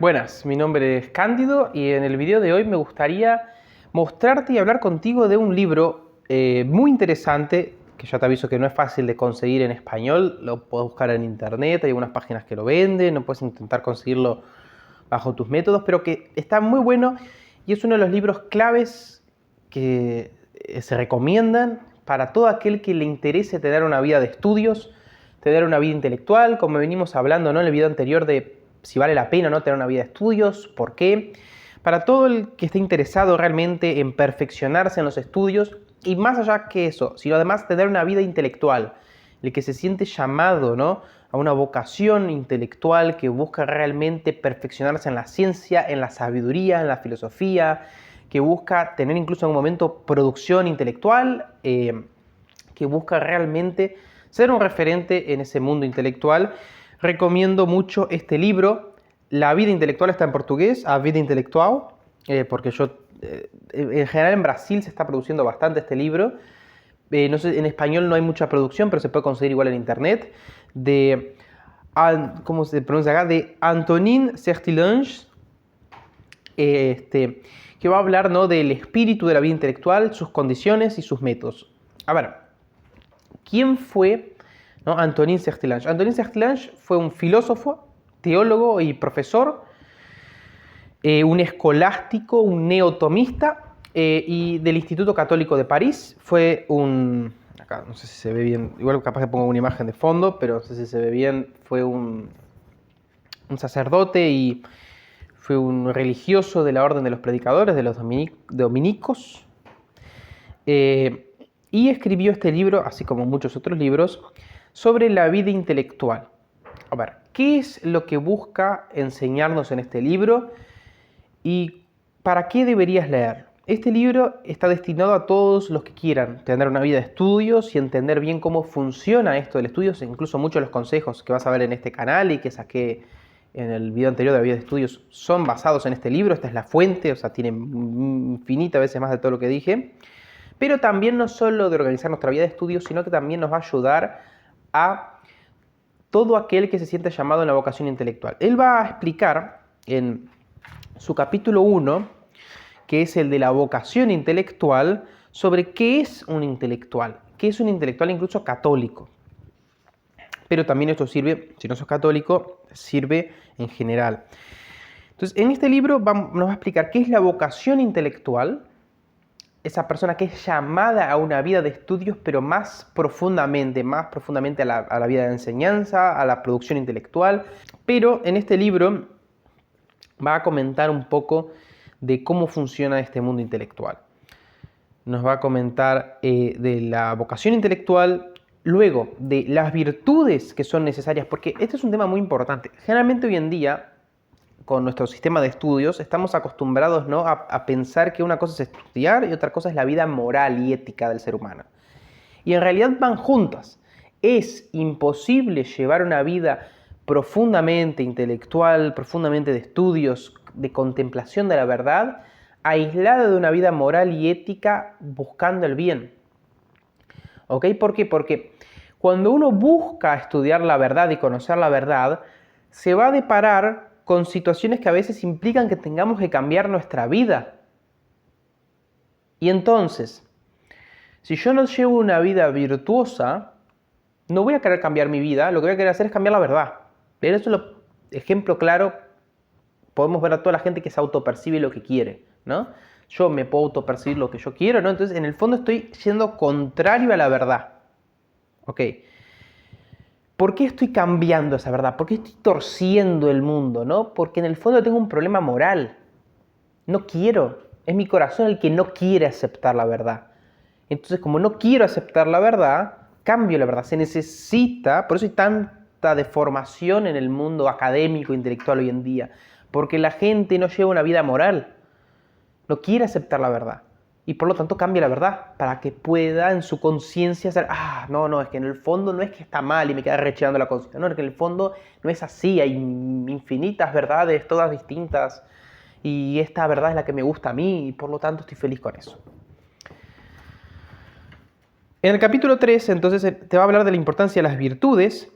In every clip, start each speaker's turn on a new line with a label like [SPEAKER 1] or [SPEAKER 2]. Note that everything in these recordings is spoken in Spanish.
[SPEAKER 1] Buenas, mi nombre es Cándido y en el video de hoy me gustaría mostrarte y hablar contigo de un libro muy interesante, que ya te aviso que no es fácil de conseguir en español, lo puedes buscar en internet, hay algunas páginas que lo venden, no puedes intentar conseguirlo bajo tus métodos, pero que está muy bueno y es uno de los libros claves que se recomiendan para todo aquel que le interese tener una vida de estudios, tener una vida intelectual, como venimos hablando, ¿no?, en el video anterior de si vale la pena o no tener una vida de estudios, por qué. Para todo el que esté interesado realmente en perfeccionarse en los estudios y más allá que eso, sino además tener una vida intelectual, el que se siente llamado, ¿no?, a una vocación intelectual que busca realmente perfeccionarse en la ciencia, en la sabiduría, en la filosofía, que busca tener incluso en un momento producción intelectual, que busca realmente ser un referente en ese mundo intelectual. Recomiendo mucho este libro. La vida intelectual está en portugués, A Vida Intelectual, porque en general en Brasil se está produciendo bastante este libro. No sé, en español no hay mucha producción, pero se puede conseguir igual en internet. ¿Cómo se pronuncia acá? De Antonin Sertillanges, que va a hablar, ¿no?, del espíritu de la vida intelectual, sus condiciones y sus métodos. A ver, ¿quién fue, ¿no?, Antonin Sertillanges? Antonin Sertillanges fue un filósofo, teólogo y profesor, un escolástico, un neotomista, y del Instituto Católico de París. Fue un... Acá no sé si se ve bien, igual capaz que pongo una imagen de fondo, pero no sé si se ve bien. Fue un sacerdote y fue un religioso de la Orden de los Predicadores, de los dominicos. Y escribió este libro, así como muchos otros libros, sobre la vida intelectual. A ver, ¿qué es lo que busca enseñarnos en este libro y para qué deberías leer? Este libro está destinado a todos los que quieran tener una vida de estudios y entender bien cómo funciona esto del estudio, incluso muchos de los consejos que vas a ver en este canal y que saqué en el video anterior de la vida de estudios son basados en este libro. Esta es la fuente, o sea, tiene infinitas veces más de todo lo que dije. Pero también no solo de organizar nuestra vida de estudios, sino que también nos va a ayudar a todo aquel que se siente llamado en la vocación intelectual. Él va a explicar en su capítulo 1, que es el de la vocación intelectual, sobre qué es un intelectual, qué es un intelectual incluso católico. Pero también esto sirve, si no sos católico, sirve en general. Entonces, en este libro nos va a explicar qué es la vocación intelectual, esa persona que es llamada a una vida de estudios, pero más profundamente a la vida de enseñanza, a la producción intelectual. Pero en este libro va a comentar un poco de cómo funciona este mundo intelectual. Nos va a comentar de la vocación intelectual, luego de las virtudes que son necesarias, porque este es un tema muy importante. Generalmente hoy en día, con nuestro sistema de estudios, estamos acostumbrados, ¿no?, a pensar que una cosa es estudiar y otra cosa es la vida moral y ética del ser humano. Y en realidad van juntas. Es imposible llevar una vida profundamente intelectual, profundamente de estudios, de contemplación de la verdad, aislada de una vida moral y ética buscando el bien. ¿Ok? ¿Por qué? Porque cuando uno busca estudiar la verdad y conocer la verdad, se va a deparar con situaciones que a veces implican que tengamos que cambiar nuestra vida. Y entonces, si yo no llevo una vida virtuosa, no voy a querer cambiar mi vida, lo que voy a querer hacer es cambiar la verdad. Pero eso es el ejemplo claro. Podemos ver a toda la gente que se autopercibe lo que quiere, ¿no? Yo me puedo autopercibir lo que yo quiero, ¿no? Entonces, en el fondo estoy yendo contrario a la verdad. ¿Ok? ¿Por qué estoy cambiando esa verdad? ¿Por qué estoy torciendo el mundo, ¿no? Porque en el fondo tengo un problema moral. No quiero. Es mi corazón el que no quiere aceptar la verdad. Entonces, como no quiero aceptar la verdad, cambio la verdad. Se necesita, por eso hay tanta deformación en el mundo académico, intelectual hoy en día. Porque la gente no lleva una vida moral. No quiere aceptar la verdad. Y por lo tanto cambia la verdad para que pueda en su conciencia hacer, no, es que en el fondo no es que está mal y me queda rechazando la conciencia. No, es que en el fondo no es así. Hay infinitas verdades, todas distintas. Y esta verdad es la que me gusta a mí y por lo tanto estoy feliz con eso. En el capítulo 3, entonces, te va a hablar de la importancia de las virtudes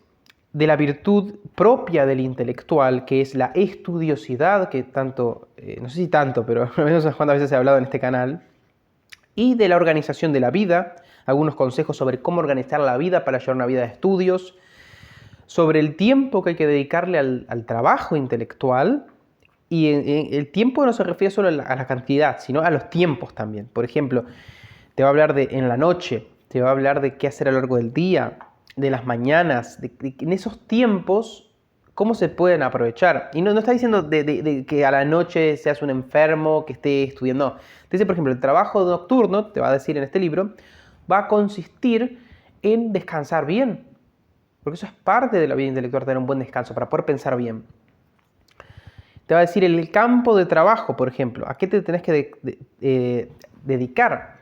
[SPEAKER 1] de la virtud propia del intelectual, que es la estudiosidad, que tanto, no sé si tanto, pero al menos unas cuantas veces he hablado en este canal, y de la organización de la vida, algunos consejos sobre cómo organizar la vida para llevar una vida de estudios, sobre el tiempo que hay que dedicarle al trabajo intelectual, y el tiempo no se refiere solo a la cantidad, sino a los tiempos también. Por ejemplo, te va a hablar de en la noche, te va a hablar de qué hacer a lo largo del día, de las mañanas, de en esos tiempos, cómo se pueden aprovechar. Y no está diciendo de que a la noche seas un enfermo, que esté estudiando. No. Te dice, por ejemplo, el trabajo nocturno, te va a decir en este libro, va a consistir en descansar bien. Porque eso es parte de la vida intelectual, tener un buen descanso, para poder pensar bien. Te va a decir el campo de trabajo, por ejemplo, a qué te tenés que dedicar.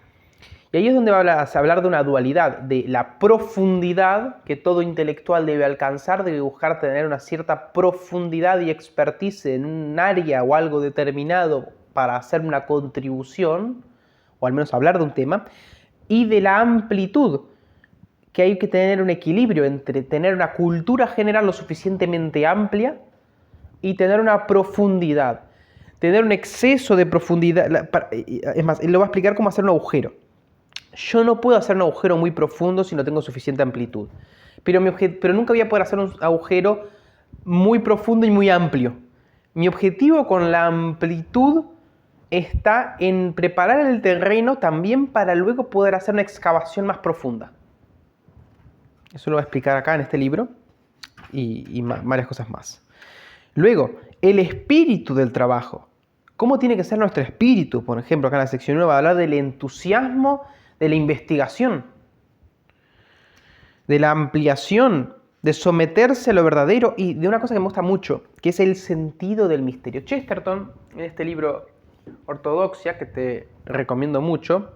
[SPEAKER 1] Y ahí es donde va a hablar de una dualidad, de la profundidad que todo intelectual debe alcanzar, debe buscar tener una cierta profundidad y expertise en un área o algo determinado para hacer una contribución, o al menos hablar de un tema, y de la amplitud, que hay que tener un equilibrio entre tener una cultura general lo suficientemente amplia y tener una profundidad, tener un exceso de profundidad. Es más, él lo va a explicar cómo hacer un agujero. Yo no puedo hacer un agujero muy profundo si no tengo suficiente amplitud. Pero nunca voy a poder hacer un agujero muy profundo y muy amplio. Mi objetivo con la amplitud está en preparar el terreno también para luego poder hacer una excavación más profunda. Eso lo va a explicar acá en este libro y varias cosas más. Luego, el espíritu del trabajo. ¿Cómo tiene que ser nuestro espíritu? Por ejemplo, acá en la sección 1 va a hablar del entusiasmo de la investigación, de la ampliación, de someterse a lo verdadero y de una cosa que me gusta mucho, que es el sentido del misterio. Chesterton, en este libro Ortodoxia, que te recomiendo mucho,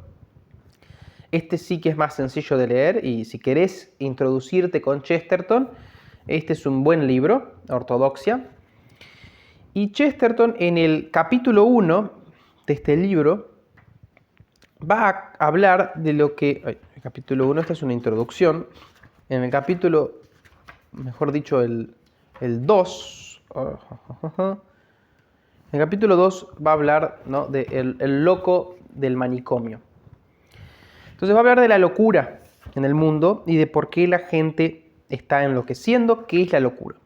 [SPEAKER 1] este sí que es más sencillo de leer y si querés introducirte con Chesterton, este es un buen libro, Ortodoxia. Y Chesterton en el capítulo 1 de este libro va a hablar de lo que... el capítulo 1, esta es una introducción. En el capítulo, mejor dicho, el 2... En el capítulo 2 va a hablar, ¿no?, de el loco del manicomio. Entonces va a hablar de la locura en el mundo y de por qué la gente está enloqueciendo, qué es la locura.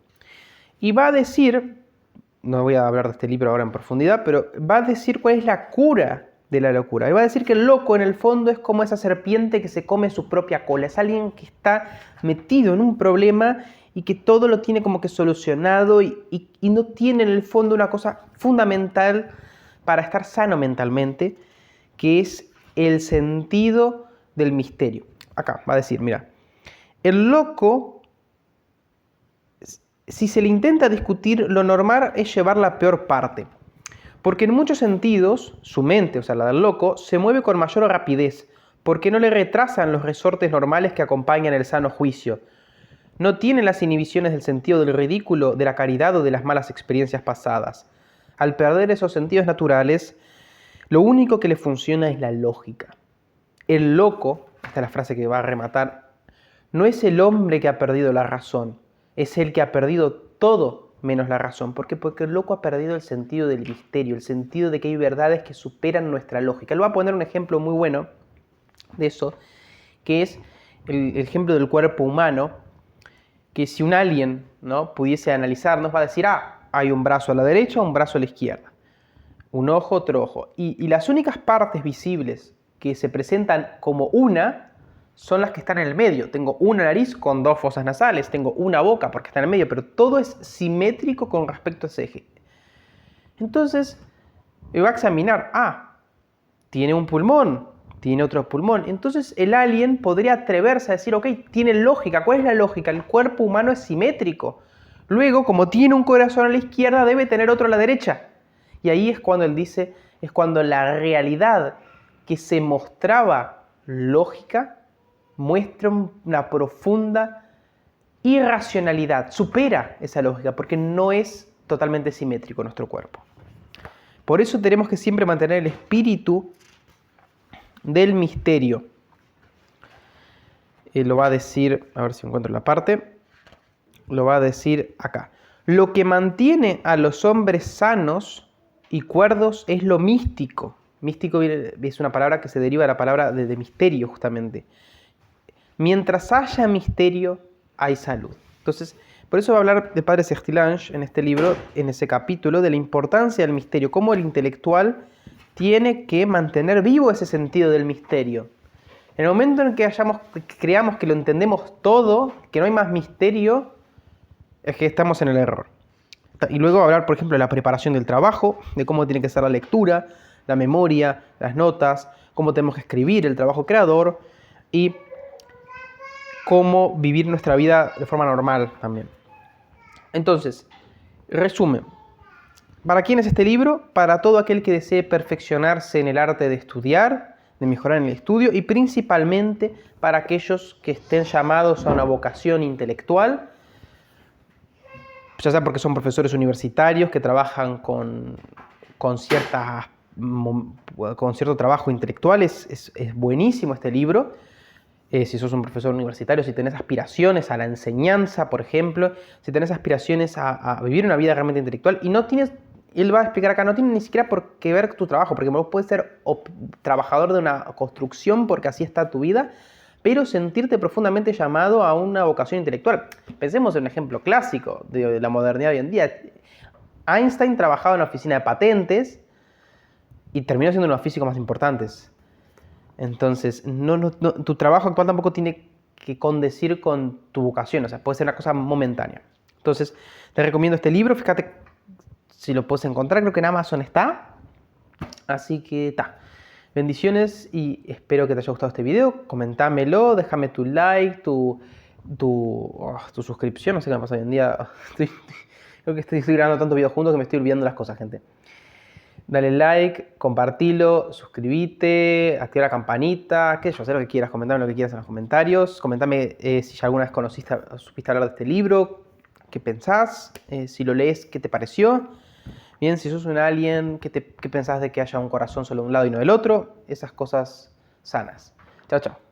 [SPEAKER 1] Y va a decir, no voy a hablar de este libro ahora en profundidad, pero va a decir cuál es la cura de la locura. Y va a decir que el loco en el fondo es como esa serpiente que se come su propia cola. Es alguien que está metido en un problema y que todo lo tiene como que solucionado y no tiene en el fondo una cosa fundamental para estar sano mentalmente, que es el sentido del misterio. Acá va a decir, mira, el loco, si se le intenta discutir, lo normal es llevar la peor parte. Porque en muchos sentidos, su mente, o sea, la del loco, se mueve con mayor rapidez, porque no le retrasan los resortes normales que acompañan el sano juicio. No tiene las inhibiciones del sentido del ridículo, de la caridad o de las malas experiencias pasadas. Al perder esos sentidos naturales, lo único que le funciona es la lógica. El loco, esta es la frase que va a rematar, no es el hombre que ha perdido la razón, es el que ha perdido todo menos la razón. ¿Por qué? Porque el loco ha perdido el sentido del misterio, el sentido de que hay verdades que superan nuestra lógica. Él va a poner un ejemplo muy bueno de eso, que es el ejemplo del cuerpo humano, que si un alien, ¿no?, pudiese analizarnos, va a decir, hay un brazo a la derecha, un brazo a la izquierda, un ojo, otro ojo. Y las únicas partes visibles que se presentan como una son las que están en el medio. Tengo una nariz con dos fosas nasales, tengo una boca porque está en el medio, pero todo es simétrico con respecto a ese eje. Entonces, me va a examinar, tiene un pulmón, tiene otro pulmón. Entonces el alien podría atreverse a decir, ok, tiene lógica. ¿Cuál es la lógica? El cuerpo humano es simétrico. Luego, como tiene un corazón a la izquierda, debe tener otro a la derecha. Y ahí es cuando él dice, es cuando la realidad que se mostraba lógica muestra una profunda irracionalidad, supera esa lógica, porque no es totalmente simétrico nuestro cuerpo. Por eso tenemos que siempre mantener el espíritu del misterio. Lo va a decir, a ver si encuentro la parte. lo va a decir acá. Lo que mantiene a los hombres sanos y cuerdos es lo místico. Místico es una palabra que se deriva de la palabra de misterio, justamente. Mientras haya misterio, hay salud. Entonces, por eso va a hablar el padre Sextilange en este libro, en ese capítulo, de la importancia del misterio, cómo el intelectual tiene que mantener vivo ese sentido del misterio. En el momento en que creamos que lo entendemos todo, que no hay más misterio, es que estamos en el error. Y luego hablar, por ejemplo, de la preparación del trabajo, de cómo tiene que ser la lectura, la memoria, las notas, cómo tenemos que escribir el trabajo creador y cómo vivir nuestra vida de forma normal también. Entonces, resumen. ¿Para quién es este libro? Para todo aquel que desee perfeccionarse en el arte de estudiar, de mejorar en el estudio, y principalmente para aquellos que estén llamados a una vocación intelectual, ya sea porque son profesores universitarios que trabajan con cierto trabajo intelectual. Es buenísimo este libro. Si sos un profesor universitario, si tenés aspiraciones a la enseñanza, por ejemplo, si tenés aspiraciones a vivir una vida realmente intelectual y no tienes, él va a explicar acá, no tiene ni siquiera por qué ver tu trabajo, porque vos puedes ser trabajador de una construcción porque así está tu vida, pero sentirte profundamente llamado a una vocación intelectual. Pensemos en un ejemplo clásico de la modernidad hoy en día. Einstein trabajaba en la oficina de patentes y terminó siendo uno de los físicos más importantes. Entonces, tu trabajo actual tampoco tiene que condecir con tu vocación, o sea, puede ser una cosa momentánea. Entonces, te recomiendo este libro, fíjate si lo puedes encontrar, creo que en Amazon está. Así que, bendiciones y espero que te haya gustado este video. Comentámelo, déjame tu like, tu suscripción, no sé qué me pasa hoy en día. Creo que estoy grabando tantos videos juntos que me estoy olvidando las cosas, gente. Dale like, compartilo, suscríbete, activa la campanita, qué sé yo, haz lo que quieras, comentame lo que quieras en los comentarios. Comentame si ya alguna vez supiste hablar de este libro, qué pensás, si lo lees, qué te pareció. Bien, si sos un alien, qué pensás de que haya un corazón solo de un lado y no del otro, esas cosas sanas. Chao, chao.